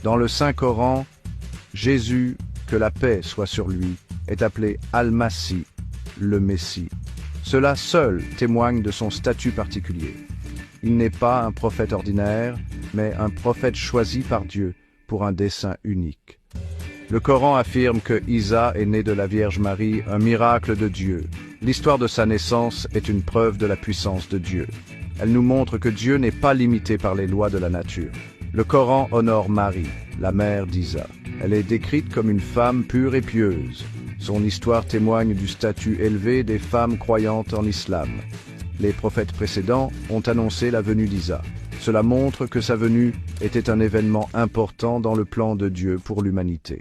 Dans le Saint-Coran, Jésus, que la paix soit sur lui, est appelé Al-Masih, le Messie. Cela seul témoigne de son statut particulier. Il n'est pas un prophète ordinaire, mais un prophète choisi par Dieu pour un dessein unique. Le Coran affirme que Isa est né de la Vierge Marie, un miracle de Dieu. L'histoire de sa naissance est une preuve de la puissance de Dieu. Elle nous montre que Dieu n'est pas limité par les lois de la nature. Le Coran honore Marie, la mère d'Isa. Elle est décrite comme une femme pure et pieuse. Son histoire témoigne du statut élevé des femmes croyantes en l'islam. Les prophètes précédents ont annoncé la venue d'Isa. Cela montre que sa venue était un événement important dans le plan de Dieu pour l'humanité.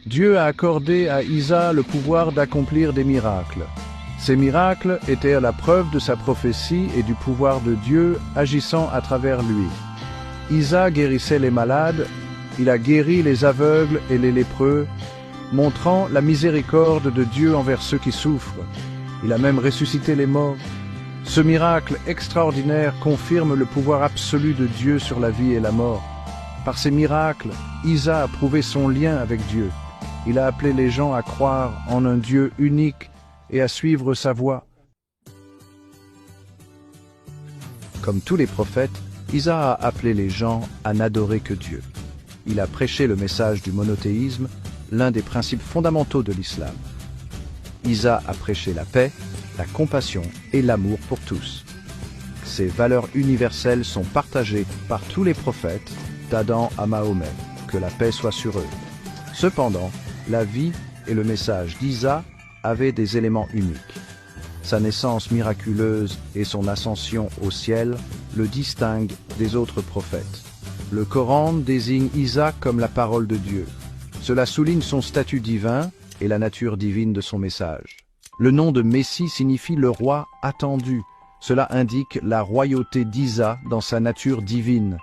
Dieu a accordé à Isa le pouvoir d'accomplir des miracles. Ces miracles étaient la preuve de sa prophétie et du pouvoir de Dieu agissant à travers lui. Isa guérissait les malades, il a guéri les aveugles et les lépreux, montrant la miséricorde de Dieu envers ceux qui souffrent. Il a même ressuscité les morts. Ce miracle extraordinaire confirme le pouvoir absolu de Dieu sur la vie et la mort. Par ces miracles, Isa a prouvé son lien avec Dieu. Il a appelé les gens à croire en un Dieu unique et à suivre sa voie. Comme tous les prophètes, Isa a appelé les gens à n'adorer que Dieu. Il a prêché le message du monothéisme, l'un des principes fondamentaux de l'islam. Isa a prêché la paix, la compassion et l'amour pour tous. Ces valeurs universelles sont partagées par tous les prophètes, d'Adam à Mahomet, que la paix soit sur eux. Cependant, la vie et le message d'Isa avaient des éléments uniques. Sa naissance miraculeuse et son ascension au ciel le distinguent des autres prophètes. Le Coran désigne Isa comme la parole de Dieu. Cela souligne son statut divin et la nature divine de son message. Le nom de Messie signifie le roi attendu. Cela indique la royauté d'Isa dans sa nature divine.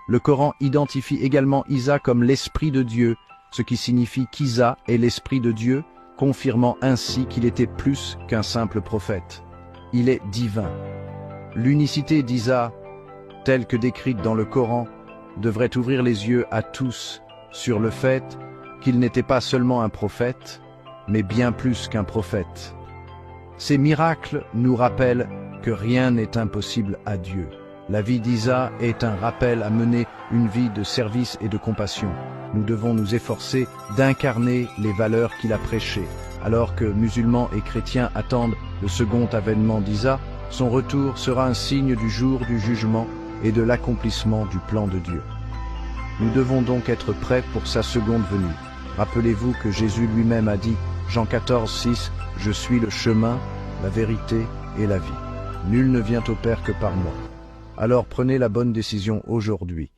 Le Coran identifie également Isa comme l'Esprit de Dieu, ce qui signifie qu'Isa est l'Esprit de Dieu, confirmant ainsi qu'il était plus qu'un simple prophète. Il est divin. L'unicité d'Isa, telle que décrite dans le Coran, devrait ouvrir les yeux à tous sur le fait qu'il n'était pas seulement un prophète, mais bien plus qu'un prophète. Ces miracles nous rappellent que rien n'est impossible à Dieu. La vie d'Isa est un rappel à mener une vie de service et de compassion. Nous devons nous efforcer d'incarner les valeurs qu'il a prêchées. Alors que musulmans et chrétiens attendent le second avènement d'Isa, son retour sera un signe du jour du jugement et de l'accomplissement du plan de Dieu. Nous devons donc être prêts pour sa seconde venue. Rappelez-vous que Jésus lui-même a dit, Jean 14, 6, « Je suis le chemin, la vérité et la vie. Nul ne vient au Père que par moi. » Alors prenez la bonne décision aujourd'hui.